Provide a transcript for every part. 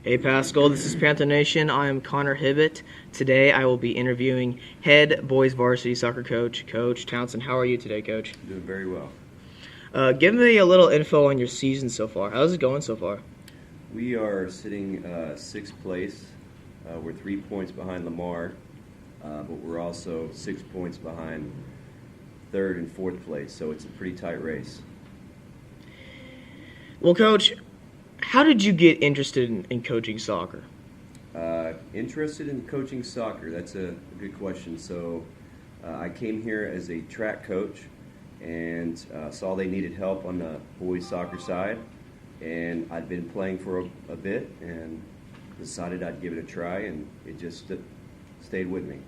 Hey Pascal, this is Panther Nation. I am Connor Hibbett. Today I will be interviewing head boys varsity soccer coach, Coach Townsend. How are you today, Coach? Doing very well. Give me a little info on your season so far. How's it going so far? We are sitting sixth place. We're 3 points behind Lamar, but we're also 6 points behind third and fourth place, so it's a pretty tight race. Well, Coach, how did you get interested in coaching soccer? Interested in coaching soccer? That's a good question. So I came here as a track coach and saw they needed help on the boys soccer side, and I'd been playing for a bit and decided I'd give it a try, and it just stayed with me.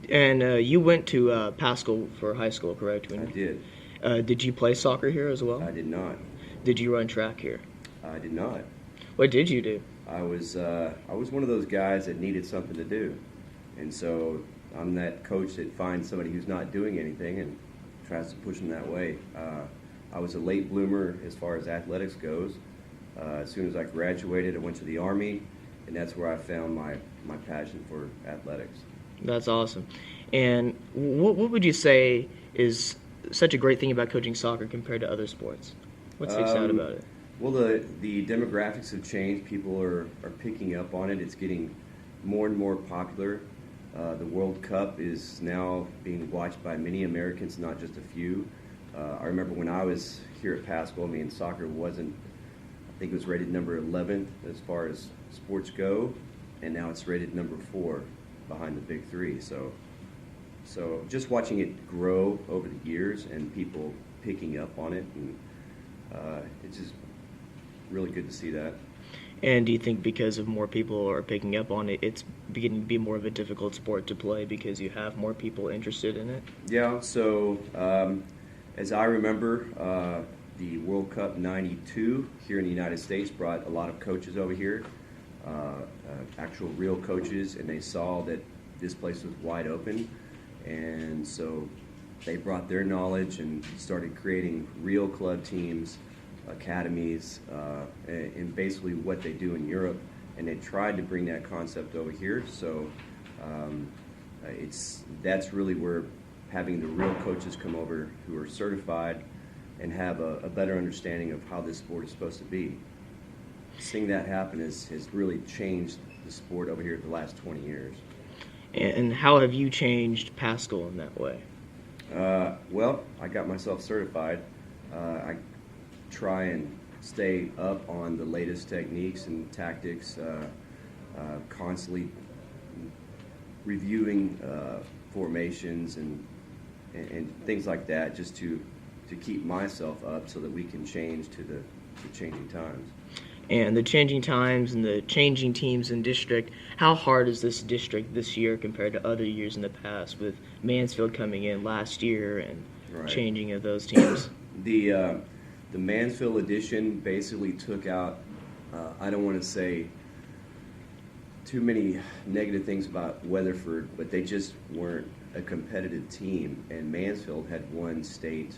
And you went to Pascal for high school, correct? I did. Did you play soccer here as well? I did not. Did you run track here? I did not. What did you do? I was one of those guys that needed something to do, and so I'm that coach that finds somebody who's not doing anything and tries to push them that way. I was a late bloomer as far as athletics goes. As soon as I graduated, I went to the Army, and that's where I found my passion for athletics. That's awesome. And what would you say is such a great thing about coaching soccer compared to other sports? What sticks out about it? Well, the demographics have changed. People are picking up on it. It's getting more and more popular. The World Cup is now being watched by many Americans, not just a few. I remember when I was here at Pascal, soccer wasn't, I think it was rated number 11 as far as sports go, and now it's rated number 4 behind the big three. So just watching it grow over the years and people picking up on it, and it's just really good to see that. And do you think because of more people are picking up on it, it's beginning to be more of a difficult sport to play because you have more people interested in it? Yeah, so as I remember, the World Cup '92 here in the United States brought a lot of coaches over here, actual real coaches, and they saw that this place was wide open, and so they brought their knowledge and started creating real club teams, academies, and basically what they do in Europe, and they tried to bring that concept over here. So that's really where having the real coaches come over who are certified and have a better understanding of how this sport is supposed to be. Seeing that happen has really changed the sport over here the last 20 years. And how have you changed Pascal in that way? Well, I got myself certified. I try and stay up on the latest techniques and tactics, constantly reviewing formations and things like that, just to keep myself up so that we can change to the changing times. And the changing times and the changing teams in district, how hard is this district this year compared to other years in the past with Mansfield coming in last year and changing of those teams? The Mansfield edition basically took out, I don't want to say too many negative things about Weatherford, but they just weren't a competitive team. And Mansfield had won state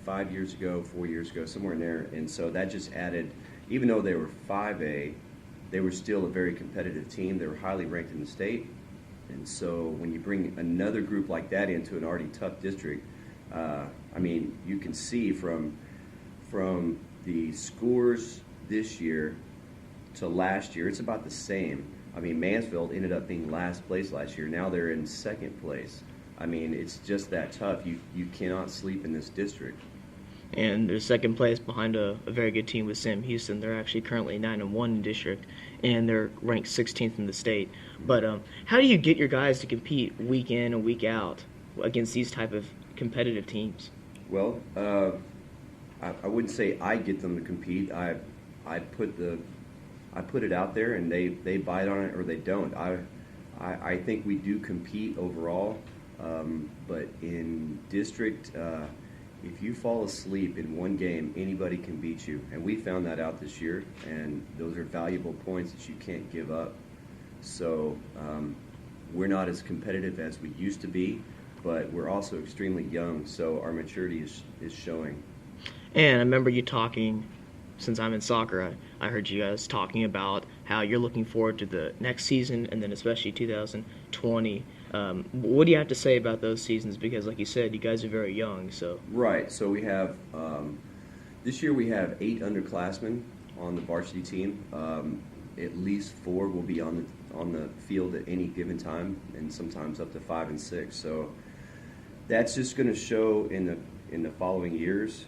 5 years ago, 4 years ago, somewhere in there. And so that just added, even though they were 5A, they were still a very competitive team. They were highly ranked in the state. And so when you bring another group like that into an already tough district, you can see from the scores this year to last year, it's about the same. Mansfield ended up being last place last year. Now they're in second place. It's just that tough. You cannot sleep in this district. And they're second place behind a very good team with Sam Houston. They're actually currently 9-1 in district, and they're ranked 16th in the state. But how do you get your guys to compete week in and week out against these type of competitive teams? Well, I wouldn't say I get them to compete. I put it out there, and they bite on it or they don't. I think we do compete overall, but in district, if you fall asleep in one game, anybody can beat you, and we found that out this year. And those are valuable points that you can't give up. So we're not as competitive as we used to be, but we're also extremely young, so our maturity is showing. And I remember you talking since I'm in soccer, I heard you guys talking about how you're looking forward to the next season and then especially 2020. What do you have to say about those seasons? Because, like you said, you guys are very young. So Right. So we have this year we have 8 underclassmen on the varsity team. At least 4 will be on the field at any given time, and sometimes up to 5 and 6. So that's just going to show in the following years.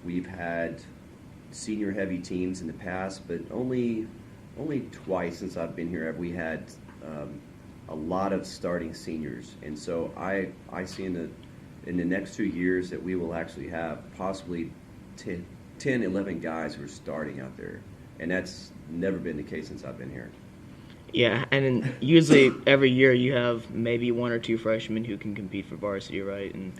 We've had senior heavy teams in the past, but only twice since I've been here have we had a lot of starting seniors. And so I see in the next 2 years that we will actually have possibly 10, 11 guys who are starting out there. And that's never been the case since I've been here. yeah, and then usually every year you have maybe 1 or 2 freshmen who can compete for varsity, right? And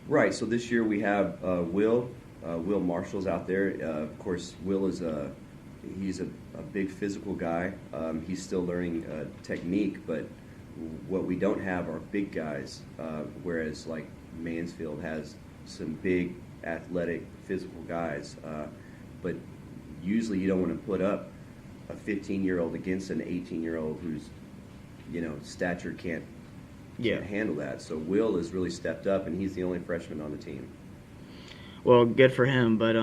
Right. So this year we have Will Marshall's out there. Of course, Will is he's a big physical guy. He's still learning technique, but what we don't have are big guys. Whereas like Mansfield has some big athletic physical guys, but usually you don't want to put up a 15-year-old against an 18-year-old whose stature can't handle that. So Will has really stepped up, and he's the only freshman on the team. Well, good for him. But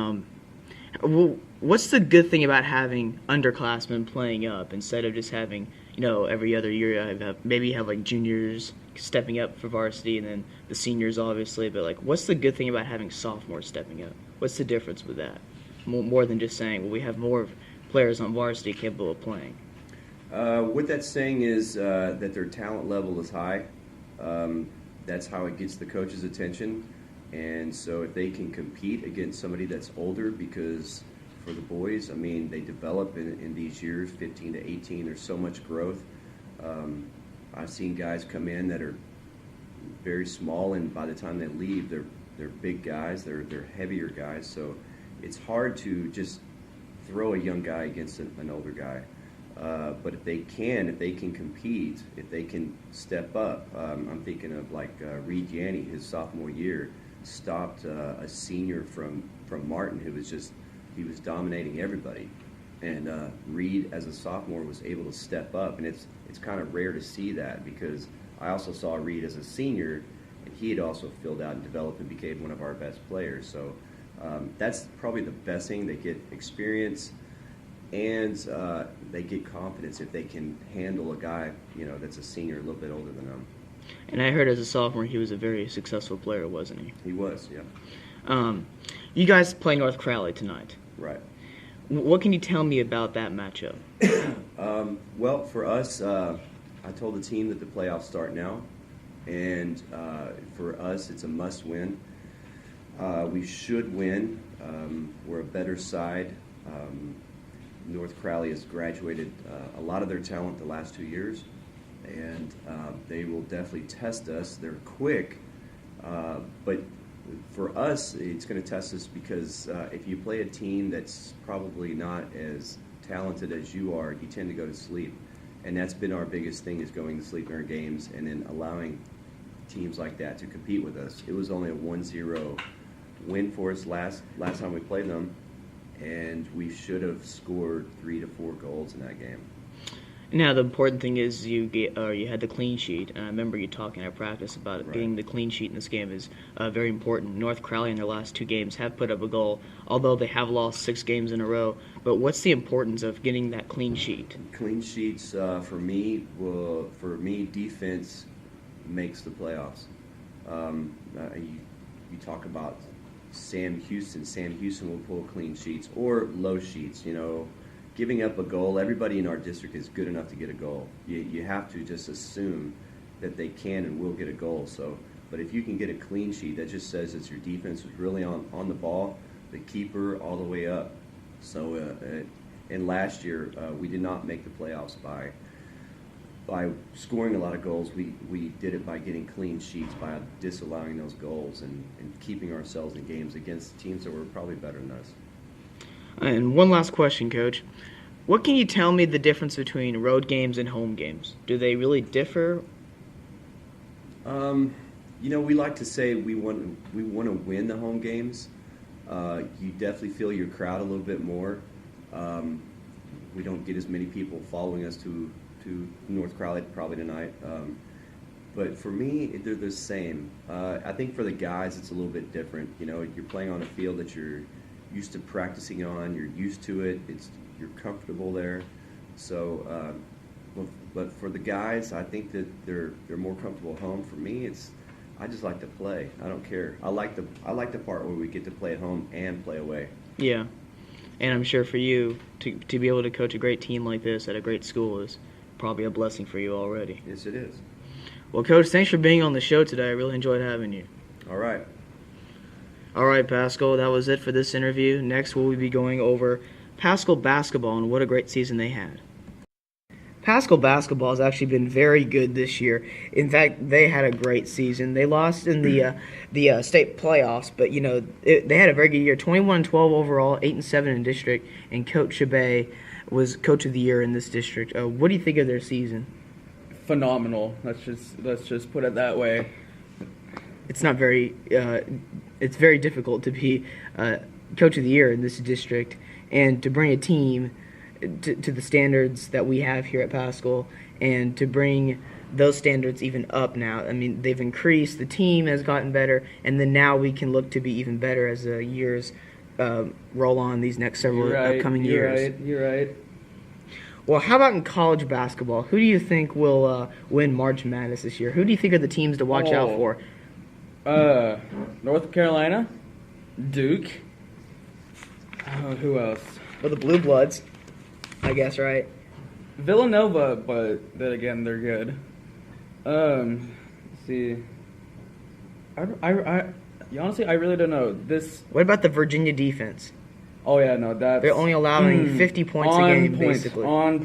what's the good thing about having underclassmen playing up instead of just having every other year maybe you have like juniors stepping up for varsity and then the seniors obviously. But like, what's the good thing about having sophomores stepping up? What's the difference with that? More than just saying, well, we have more players on varsity capable of playing. What that's saying is that their talent level is high. That's how it gets the coach's attention. And so if they can compete against somebody that's older, because for the boys, I mean, they develop in these years, 15 to 18, there's so much growth. I've seen guys come in that are very small, and by the time they leave, they're big guys, they're heavier guys. So it's hard to just throw a young guy against an older guy. But if they can compete, if they can step up, I'm thinking of like Reed Yanni, his sophomore year, stopped a senior from Martin who was dominating everybody. And Reed, as a sophomore, was able to step up, and it's kind of rare to see that, because I also saw Reed as a senior, and he had also filled out and developed and became one of our best players. So that's probably the best thing. They get experience, and they get confidence if they can handle a guy that's a senior, a little bit older than them. And I heard as a sophomore he was a very successful player, wasn't he? He was, yeah. You guys play North Crowley tonight. Right. What can you tell me about that matchup? Well, for us, I told the team that the playoffs start now, and for us, it's a must-win. We should win. We're a better side. North Crowley has graduated a lot of their talent the last 2 years, and they will definitely test us. They're quick, but for us, it's going to test us because if you play a team that's probably not as talented as you are, you tend to go to sleep. And that's been our biggest thing, is going to sleep in our games and then allowing teams like that to compete with us. It was only a 1-0 win for us last time we played them, and we should have scored 3 to 4 goals in that game. Now, the important thing is you had the clean sheet, and I remember you talking at practice about Right. getting the clean sheet in this game is very important. North Crowley in their last 2 games have put up a goal, although they have lost 6 games in a row. But what's the importance of getting that clean sheet? Clean sheets for me, defense makes the playoffs. You talk about Sam Houston. Sam Houston will pull clean sheets or low sheets. Giving up a goal, everybody in our district is good enough to get a goal. You have to just assume that they can and will get a goal. So, but if you can get a clean sheet, that just says that your defense was really on the ball, the keeper all the way up. So, and last year we did not make the playoffs by scoring a lot of goals. We did it by getting clean sheets, by disallowing those goals and keeping ourselves in games against teams that were probably better than us. And one last question, Coach. What can you tell me the difference between road games and home games? Do they really differ? We like to say we want to win the home games. You definitely feel your crowd a little bit more. We don't get as many people following us to North Crowley probably tonight. But for me, they're the same. I think for the guys, it's a little bit different. You know, you're playing on a field that you're used to practicing on. You're used to it. You're comfortable there. So, but for the guys, I think that they're more comfortable at home. For me, I just like to play. I don't care. I like the part where we get to play at home and play away. Yeah, and I'm sure for you to be able to coach a great team like this at a great school is probably a blessing for you already. Yes, it is. Well, Coach, thanks for being on the show today. I really enjoyed having you. All right. All right, Pascal, that was it for this interview. Next, we'll be going over Pascal basketball and what a great season they had. Pascal basketball has actually been very good this year. In fact, they had a great season. They lost in the state playoffs, but they had a very good year. 21-12 overall, 8-7 in district, and Coach Chabay was Coach of the Year in this district. What do you think of their season? Phenomenal. Let's just put it that way. It's not very. It's very difficult to be Coach of the Year in this district and to bring a team to the standards that we have here at Pascal, and to bring those standards even up now. I mean, they've increased, the team has gotten better, and then now we can look to be even better as the years roll on these next several upcoming years. You're right. Well, how about in college basketball? Who do you think will win March Madness this year? Who do you think are the teams to watch out for? North Carolina, Duke. Who else? Well, the Blue Bloods, I guess, right? Villanova, but then again, they're good. Let's see. Honestly, I really don't know. What about the Virginia defense? Oh yeah, no, that's... They're only allowing 50 points a game, basically. On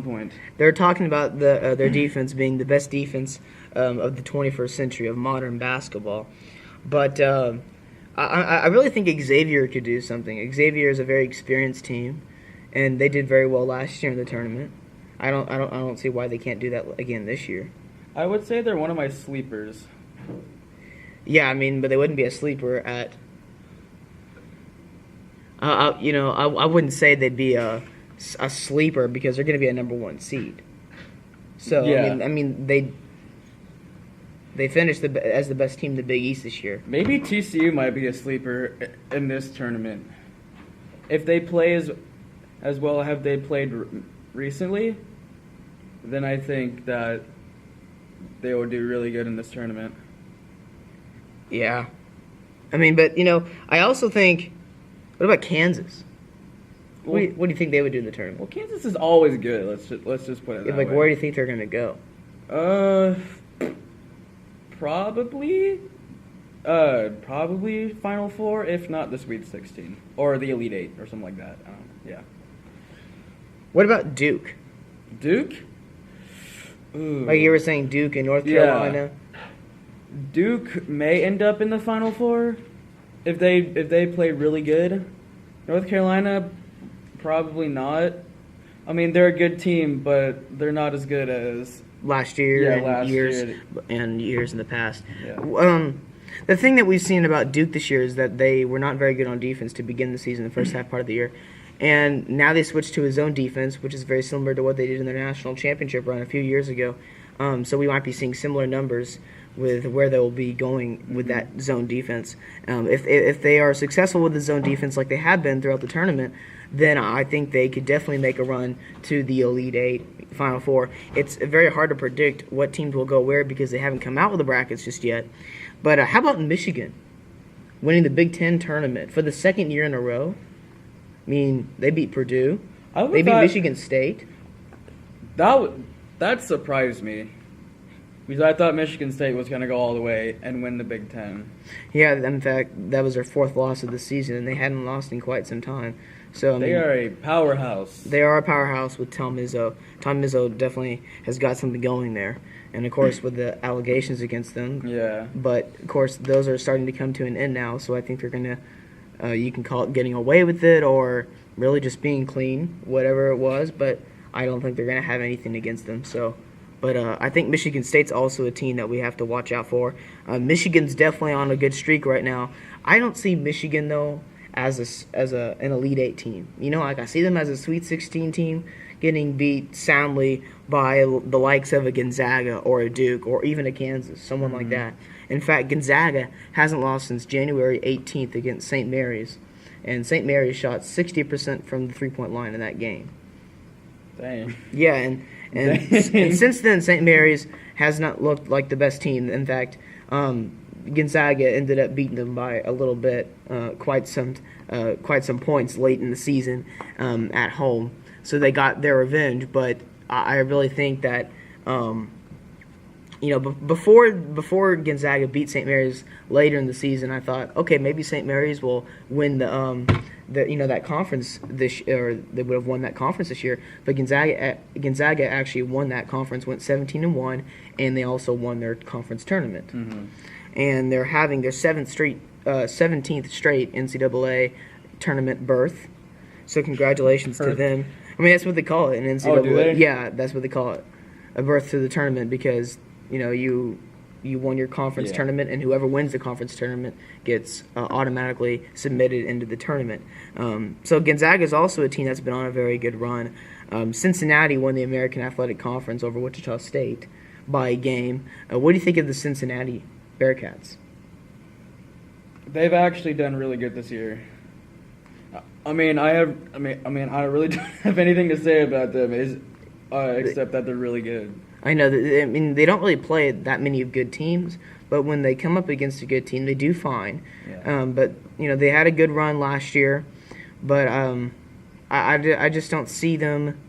point. They're talking about their defense being the best defense of the 21st century of modern basketball. But I really think Xavier could do something. Xavier is a very experienced team, and they did very well last year in the tournament. I don't see why they can't do that again this year. I would say they're one of my sleepers. Yeah, I mean, but they wouldn't be a sleeper at... I wouldn't say they'd be a sleeper because they're going to be a number one seed. So yeah. I mean they finished as the best team in the Big East this year. Maybe TCU might be a sleeper in this tournament if they play as well have they played recently. Then I think that they will do really good in this tournament. Yeah, I mean, but I also think. What about Kansas? What do you think they would do in the tournament? Well, Kansas is always good. Let's just put it that way. Where do you think they're going to go? Probably Final Four, if not the Sweet 16 or the Elite Eight or something like that. Yeah. What about Duke? Duke? Ooh. Like you were saying, Duke and North Carolina. Yeah. Duke may end up in the Final Four. If they play really good. North Carolina, probably not. I mean, they're a good team, but they're not as good as last year and years in the past. Yeah. The thing that we've seen about Duke this year is that they were not very good on defense to begin the season, the first half part of the year. And now they switched to a zone defense, which is very similar to what they did in their national championship run a few years ago. So we might be seeing similar numbers with where they will be going with that zone defense. If they are successful with the zone defense like they have been throughout the tournament, then I think they could definitely make a run to the Elite Eight, Final Four. It's very hard to predict what teams will go where because they haven't come out with the brackets just yet. But how about Michigan winning the Big Ten tournament for the second year in a row? I mean, they beat Purdue. They beat Michigan State. That surprised me. Because I thought Michigan State was going to go all the way and win the Big Ten. Yeah, in fact, that was their fourth loss of the season, and they hadn't lost in quite some time. So they are a powerhouse. They are a powerhouse with Tom Izzo. Tom Izzo definitely has got something going there. And, of course, with the allegations against them. Yeah. But, of course, those are starting to come to an end now, so I think they're going to, you can call it getting away with it or really just being clean, whatever it was. But I don't think they're going to have anything against them. So, But I think Michigan State's also a team that we have to watch out for. Michigan's definitely on a good streak right now. I don't see Michigan though as an Elite Eight team. Like I see them as a Sweet 16 team, getting beat soundly by the likes of a Gonzaga or a Duke or even a Kansas, someone like that. In fact, Gonzaga hasn't lost since January 18th against St. Mary's, and St. Mary's shot 60% from the three-point line in that game. Dang. Yeah, and since then, St. Mary's has not looked like the best team. In fact, Gonzaga ended up beating them by a little bit, quite some points late in the season at home. So they got their revenge. But I really think that before Gonzaga beat St. Mary's later in the season, I thought, okay, maybe St. Mary's will win that conference or they would have won that conference this year. But Gonzaga actually won that conference, went 17-1, and they also won their conference tournament. Mm-hmm. And they're having their 17th straight NCAA tournament berth. So congratulations to them. I mean, that's what they call it in NCAA. Oh, do they? Yeah, that's what they call it, a berth to the tournament, because you won your conference tournament, and whoever wins the conference tournament gets automatically submitted into the tournament. So Gonzaga is also a team that's been on a very good run. Cincinnati won the American Athletic Conference over Wichita State by a game. What do you think of the Cincinnati Bearcats? They've actually done really good this year. I really don't have anything to say about them except that they're really good. I know that. I mean, they don't really play that many good teams, but when they come up against a good team, they do fine. Yeah. But they had a good run last year, but I just don't see them.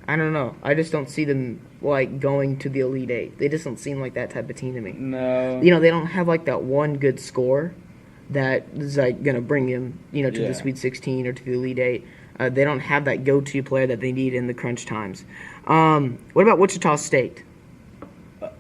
I don't know. I just don't see them like going to the Elite Eight. They just don't seem like that type of team to me. No. They don't have like that one good score that is like gonna bring them, to the Sweet 16 or to the Elite Eight. They don't have that go-to player that they need in the crunch times. What about Wichita State?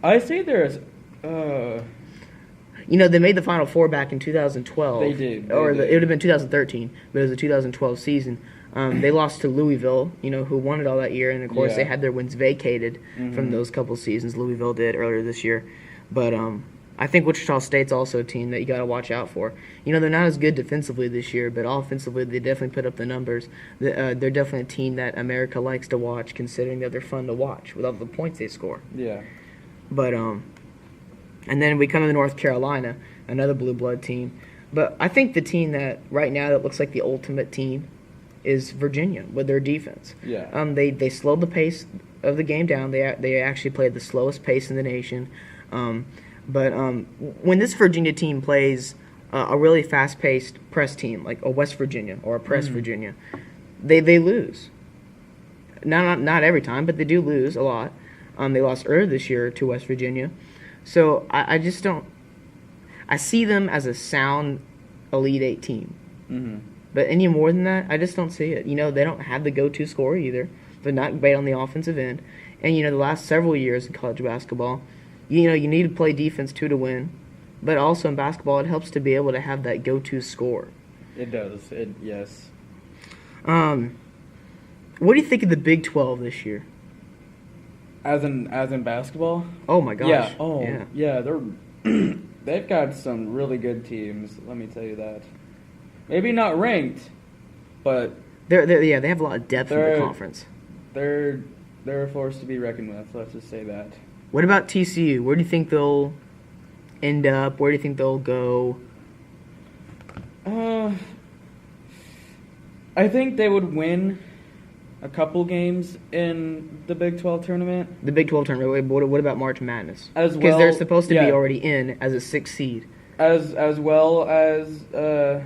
I say there's. They made the Final Four back in 2012. They did. It would have been 2013, but it was the 2012 season. They lost to Louisville, who won it all that year, and of course they had their wins vacated from those couple seasons. Louisville did earlier this year, but I think Wichita State's also a team that you got to watch out for. They're not as good defensively this year, but offensively they definitely put up the numbers. They're definitely a team that America likes to watch, considering that they're fun to watch with all the points they score. Yeah. But and then we come to North Carolina, another blue blood team. But I think the team that right now that looks like the ultimate team is Virginia with their defense. Yeah. They slowed the pace of the game down. They actually played the slowest pace in the nation. But when this Virginia team plays a really fast-paced press team, like a West Virginia or a press Virginia, they lose. Not every time, but they do lose a lot. They lost earlier this year to West Virginia. So I just don't – I see them as a sound Elite Eight team. Mm-hmm. But any more than that, I just don't see it. They don't have the go-to scorer either. They're not great on the offensive end. And, the last several years in college basketball – you need to play defense too to win, but also in basketball it helps to be able to have that go-to score. It does. Yes. What do you think of the Big 12 this year? As in basketball? Oh my gosh. Yeah. Oh yeah. They've got some really good teams. Let me tell you that. Maybe not ranked, but they have a lot of depth in the conference. They're a force to be reckoned with. Let's just say that. What about TCU? Where do you think they'll end up? Where do you think they'll go? I think they would win a couple games in the Big 12 tournament. The Big 12 tournament. What about March Madness? As well, because they're supposed to be already in as a 6th seed. As well as the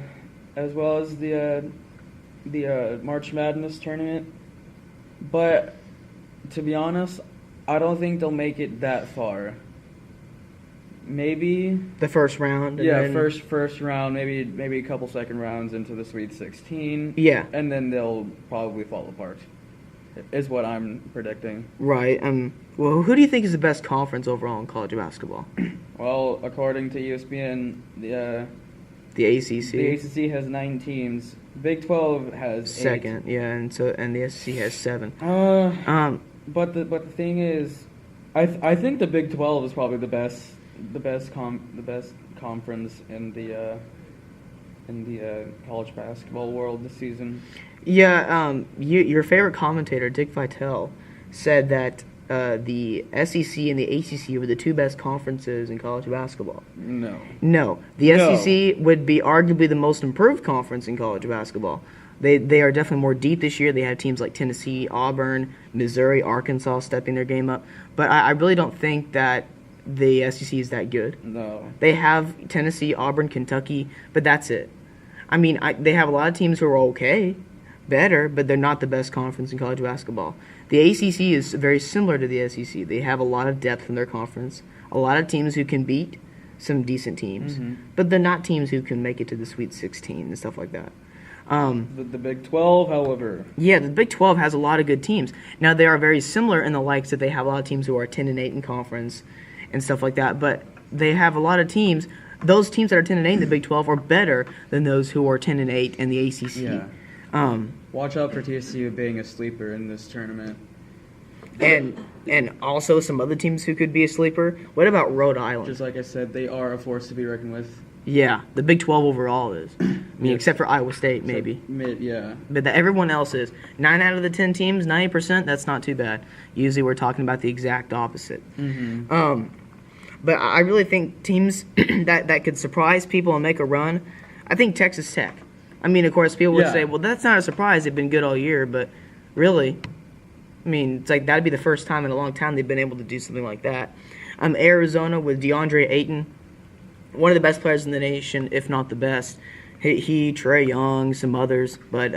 March Madness tournament. But to be honest, I don't think they'll make it that far. Maybe the first round. First round. Maybe a couple second rounds into the Sweet 16. Yeah, and then they'll probably fall apart. Is what I'm predicting. Right. Well, who do you think is the best conference overall in college basketball? Well, according to ESPN, the ACC. The ACC has 9 teams. Big 12 has 8. Second. Yeah, and the SEC has 7. But the thing is, I think the Big 12 is probably the best conference in the college basketball world this season. Yeah, your favorite commentator, Dick Vitale, said that the SEC and the ACC were the two best conferences in college basketball. No, the No. SEC would be arguably the most improved conference in college basketball. They are definitely more deep this year. They have teams like Tennessee, Auburn, Missouri, Arkansas stepping their game up. But I really don't think that the SEC is that good. No. They have Tennessee, Auburn, Kentucky, but that's it. I mean, they have a lot of teams who are okay, better, but they're not the best conference in college basketball. The ACC is very similar to the SEC. They have a lot of depth in their conference, a lot of teams who can beat some decent teams, but they're not teams who can make it to the Sweet 16 and stuff like that. The Big 12, however. Yeah, the Big 12 has a lot of good teams. Now, they are very similar in the likes that they have a lot of teams who are 10-8 in conference and stuff like that, but they have a lot of teams. Those teams that are 10-8 in the Big 12 are better than those who are 10-8 in the ACC. Yeah. Watch out for TSU being a sleeper in this tournament. And also some other teams who could be a sleeper. What about Rhode Island? Just like I said, they are a force to be reckoned with. Yeah, the Big 12 overall is. I mean, except for Iowa State, maybe. Yeah. But everyone else is. 9 out of the 10 teams, 90%, that's not too bad. Usually we're talking about the exact opposite. But I really think teams that could surprise people and make a run, I think Texas Tech. I mean, of course, people would say, well, that's not a surprise. They've been good all year. But really, I mean, it's like that would be the first time in a long time they've been able to do something like that. Arizona with DeAndre Ayton, one of the best players in the nation, if not the best. He Trae Young, some others. But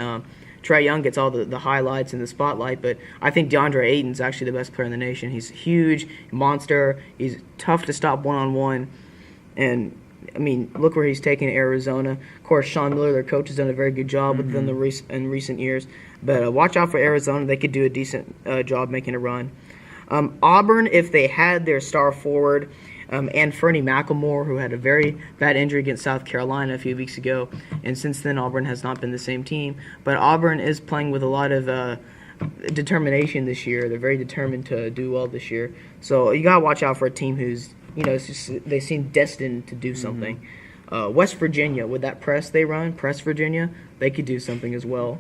Trae Young gets all the highlights and the spotlight. But I think DeAndre Ayton's actually the best player in the nation. He's huge, monster. He's tough to stop one-on-one. And I mean, look where he's taken Arizona. Of course, Sean Miller, their coach, has done a very good job with them in recent years. But watch out for Arizona. They could do a decent job making a run. Auburn, if they had their star forward, and Fernie McLemore, who had a very bad injury against South Carolina a few weeks ago, and since then Auburn has not been the same team. But Auburn is playing with a lot of determination this year. They're very determined to do well this year. So you gotta watch out for a team who's, they seem destined to do something. West Virginia, with that press they run, Press Virginia, they could do something as well.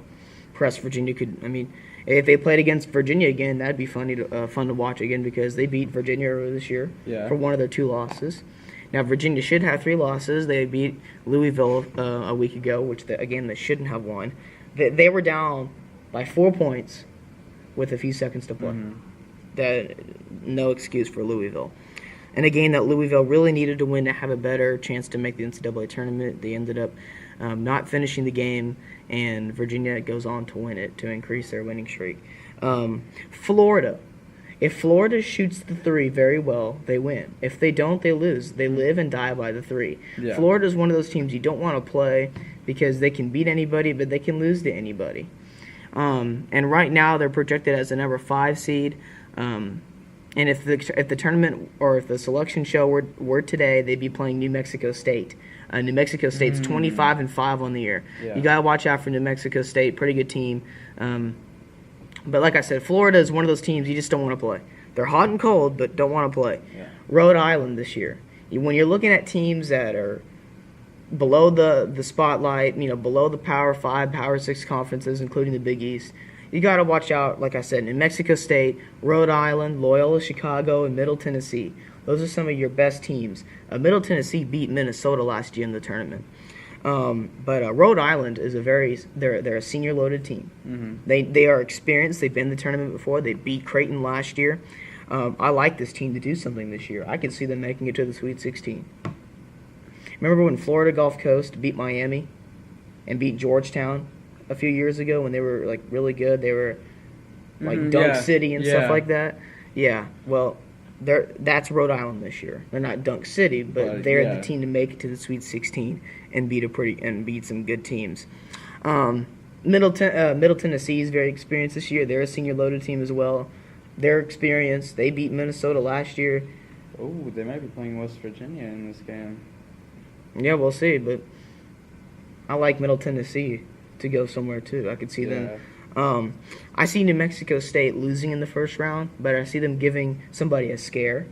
Press Virginia could, I mean, if they played against Virginia again, that'd be fun to watch again because they beat Virginia earlier this year for one of their 2 losses. Now, Virginia should have 3 losses. They beat Louisville a week ago, which, they shouldn't have won. They were down by 4 points with a few seconds to play. No excuse for Louisville. And a game that Louisville really needed to win to have a better chance to make the NCAA tournament. They ended up not finishing the game, and Virginia goes on to win it to increase their winning streak. Florida. If Florida shoots the 3 very well, they win. If they don't, they lose. They live and die by the 3. Yeah. Florida is one of those teams you don't want to play because they can beat anybody, but they can lose to anybody. And right now they're projected as the number 5 seed. And if the tournament or if the selection show were today, they'd be playing New Mexico State. New Mexico State's 25-5 on the year. Yeah. You gotta watch out for New Mexico State. Pretty good team. But like I said, Florida is one of those teams you just don't want to play. They're hot and cold, but don't want to play. Yeah. Rhode Island this year. When you're looking at teams that are below the spotlight, below the Power 5, Power 6 conferences, including the Big East, you got to watch out, like I said, New Mexico State, Rhode Island, Loyola Chicago, and Middle Tennessee. Those are some of your best teams. Middle Tennessee beat Minnesota last year in the tournament. But Rhode Island is they're a senior loaded team. They are experienced. They've been in the tournament before. They beat Creighton last year. I like this team to do something this year. I could see them making it to the Sweet 16. Remember when Florida Gulf Coast beat Miami and beat Georgetown a few years ago when they were like really good? They were like Dunk City and stuff like that. Yeah, well, that's Rhode Island this year. They're not Dunk City, but they're the team to make it to the Sweet 16 and beat some good teams. Middle Tennessee is very experienced this year. They're a senior loaded team as well. They're experienced. They beat Minnesota last year. Oh, they might be playing West Virginia in this game. Yeah, we'll see. But I like Middle Tennessee to go somewhere too. I could see them. I see New Mexico State losing in the first round, but I see them giving somebody a scare.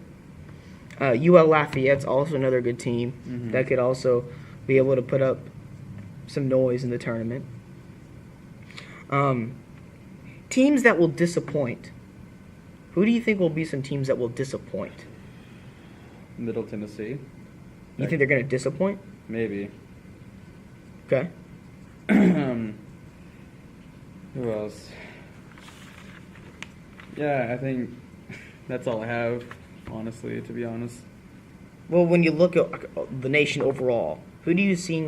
UL Lafayette's also another good team that could also be able to put up some noise in the tournament. Teams that will disappoint. Who do you think will be some teams that will disappoint? Middle Tennessee. You think they're going to disappoint? Maybe. Okay. Who else? Yeah, I think that's all I have, honestly, to be honest. Well, when you look at the nation overall, who do you see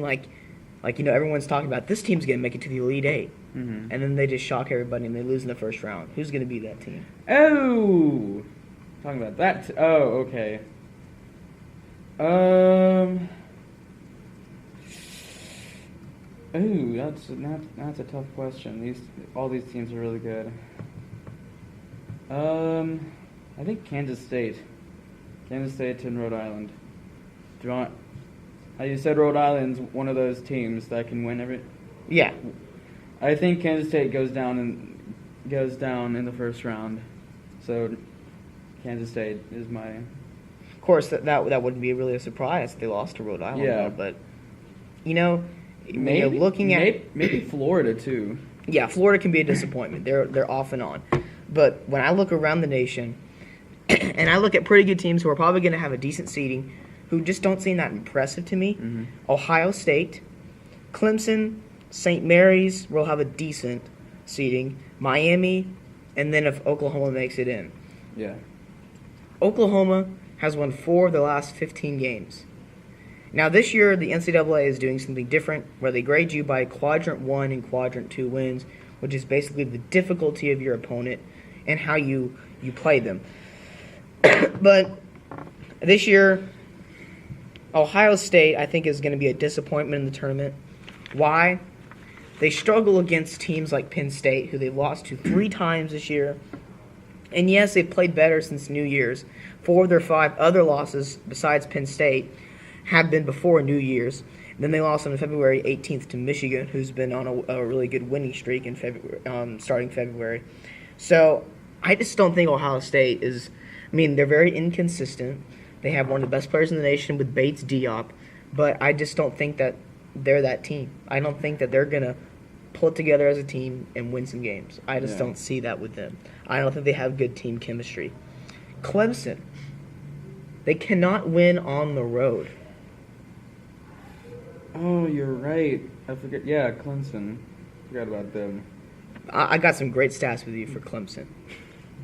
everyone's talking about this team's going to make it to the Elite Eight, and then they just shock everybody and they lose in the first round. Who's going to be that team? Oh, talking about that. Okay. Ooh, that's a tough question. All these teams are really good. I think Kansas State and Rhode Island. You said Rhode Island's one of those teams that can win every. Yeah. I think Kansas State goes down in the first round. So Kansas State is my. Of course, that wouldn't be really a surprise if they lost to Rhode Island. Yeah. Though, but when you're looking at maybe Florida too. Yeah, Florida can be a disappointment. They're off and on. But when I look around the nation, and I look at pretty good teams who are probably going to have a decent seeding, who just don't seem that impressive to me. Ohio State, Clemson, St. Mary's will have a decent seeding. Miami, and then if Oklahoma makes it in. Yeah. Oklahoma has won 4 of the last 15 games. Now this year, the NCAA is doing something different, where they grade you by Quadrant 1 and Quadrant 2 wins, which is basically the difficulty of your opponent and how you play them. But this year, Ohio State, I think, is going to be a disappointment in the tournament. Why? They struggle against teams like Penn State, who they've lost to 3 times this year. And yes, they've played better since New Year's. 4 of their 5 other losses, besides Penn State, have been before New Year's. Then they lost on February 18th to Michigan, who's been on a really good winning streak in February, starting February. So I just don't think Ohio State is. I mean, they're very inconsistent. They have one of the best players in the nation with Bates Diop, but I just don't think that they're that team. I don't think that they're gonna pull it together as a team and win some games. I just don't see that with them. I don't think they have good team chemistry. Clemson, they cannot win on the road. Oh, you're right. I forget. Yeah, Clemson. Forgot about them. I got some great stats with you for Clemson.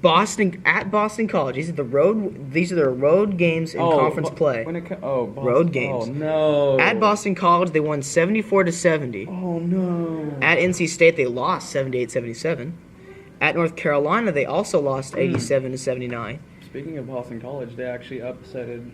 At Boston College. These are their road games in conference play. Boston. Road games. Oh no. At Boston College, they won 74-70. Oh no. At NC State, they lost 78-77. At North Carolina, they also lost 87-79. Speaking of Boston College, they actually upsetted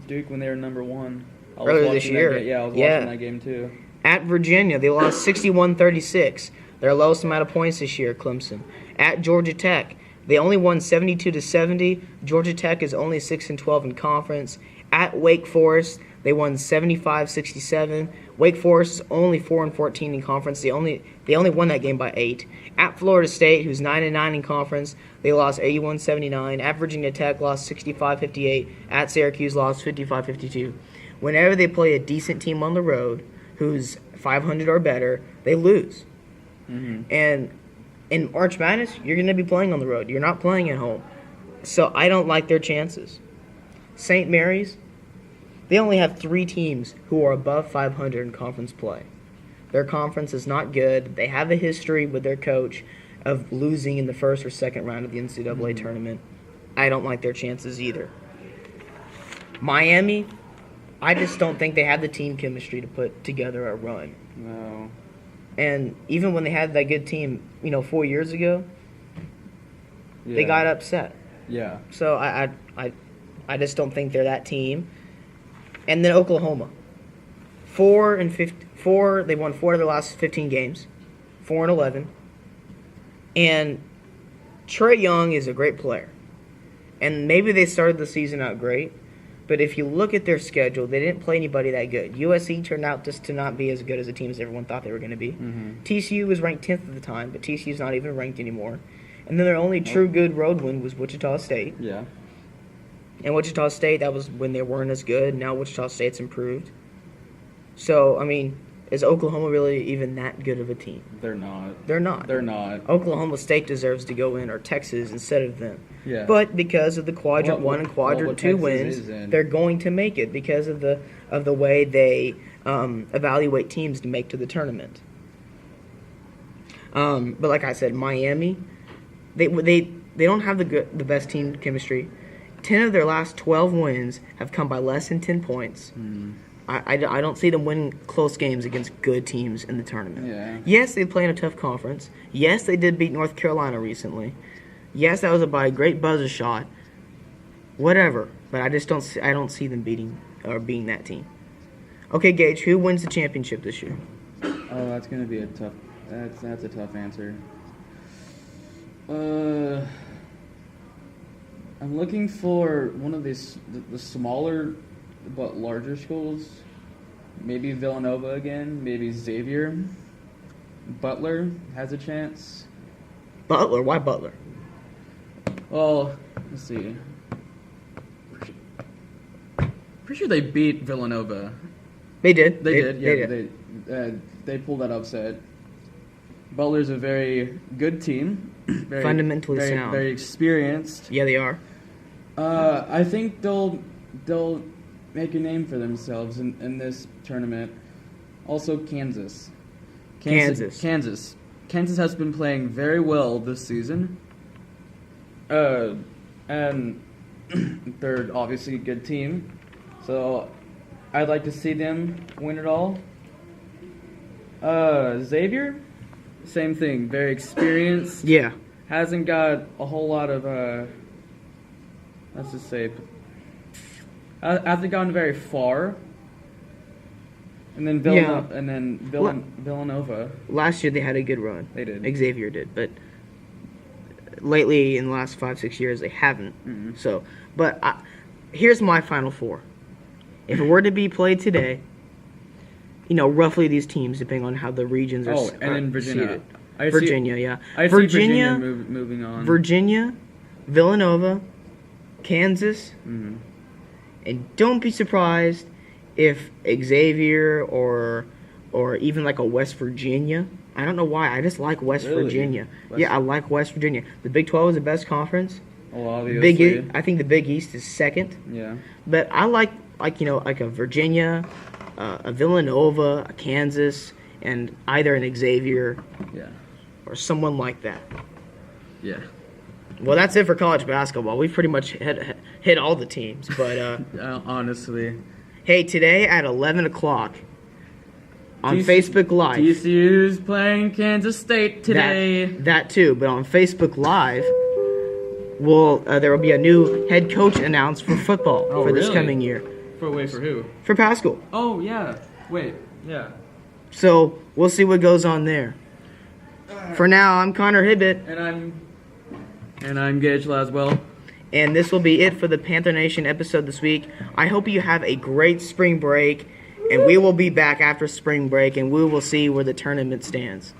Duke when they were number 1. Earlier this year. I was watching that game too. At Virginia, they lost 61-36. Their lowest amount of points this year, Clemson. At Georgia Tech, they only won 72-70. Georgia Tech is only 6-12 in conference. At Wake Forest, they won 75-67. Wake Forest is only 4-14 in conference. They only won that game by 8. At Florida State, who's 9-9 in conference, they lost 81-79. At Virginia Tech, lost 65-58. At Syracuse, lost 55-52. Whenever they play a decent team on the road, who's 500 or better, they lose. And in March Madness, you're going to be playing on the road. You're not playing at home. So I don't like their chances. St. Mary's, they only have 3 teams who are above 500 in conference play. Their conference is not good. They have a history with their coach of losing in the first or second round of the NCAA tournament. I don't like their chances either. Miami, I just don't think they have the team chemistry to put together a run. No. And even when they had that good team, 4 years ago, they got upset. Yeah. So I just don't think they're that team. And then Oklahoma, 4-4. They won 4 of their last 15 games, 4-11. And Trae Young is a great player. And maybe they started the season out great, But if you look at their schedule, they didn't play anybody that good. USC turned out just to not be as good as a team as everyone thought they were going to be. TCU was ranked 10th at the time, but TCU's not even ranked anymore. And then their only true good road win was Wichita State. Yeah. And Wichita State, that was when they weren't as good. Now Wichita State's improved. So, I mean, is Oklahoma really even that good of a team? They're not. They're not. They're not. Oklahoma State deserves to go in, or Texas instead of them. Yeah. But because of the Quadrant Well, 1 and Quadrant what 2 Texas wins, is in. they're going to make it because of the way they evaluate teams to make to the tournament. But like I said, Miami, they don't have the best team chemistry. 10 of their last 12 wins have come by less than 10 points. I don't see them winning close games against good teams in the tournament. Yeah. Yes, they play in a tough conference. Yes, they did beat North Carolina recently. Yes, that was by a great buzzer shot. Whatever, but I don't see them being that team. Okay, Gage, who wins the championship this year? Oh, that's gonna be a tough. That's a tough answer. I'm looking for one of these the smaller but larger schools. Maybe Villanova again. Maybe Xavier. Butler has a chance. Butler? Why Butler? Well, let's see. Pretty sure they beat Villanova. They did. They did. Yeah, They did. they pulled that upset. Butler's a very good team. Very, Fundamentally sound. Very experienced. Yeah, they are. I think they'll make a name for themselves in this tournament. Also, Kansas. Kansas has been playing very well this season. And they're obviously a good team. So I'd like to see them win it all. Xavier, same thing. Very experienced. Yeah. Hasn't got a whole lot of, let's just say, hasn't gone very far. And then Villanova. Last year they had a good run. They did. Xavier did, but lately in the last 5-6 years they haven't. Mm-hmm. So, but here's my final four. If it were to be played today, roughly these teams, depending on how the regions are. Oh, and then Virginia. Seated. Virginia, yeah. I see Virginia moving on. Virginia, Villanova, Kansas, Mm-hmm. and don't be surprised if Xavier or even like a West Virginia. I don't know why. I just like West Really? Virginia. Yeah, I like West Virginia. The Big 12 is the best conference. Well, obviously. I think the Big East is second. Yeah. But I like a Virginia, a Villanova, a Kansas, and either an Xavier Yeah. or someone like that. Yeah. Well, that's it for college basketball. We've pretty much hit all the teams. But Honestly. hey, today at 11 o'clock on TC Facebook Live. TCU's playing Kansas State today. That too, but on Facebook Live, there will be a new head coach announced for football for this really? coming year. For who? For Pascal. Oh, yeah. Wait. Yeah. So we'll see what goes on there. For now, I'm Connor Hibbett. And I'm Gage Laswell. And this will be it for the Panther Nation episode this week. I hope you have a great spring break. And we will be back after spring break, and we will see where the tournament stands.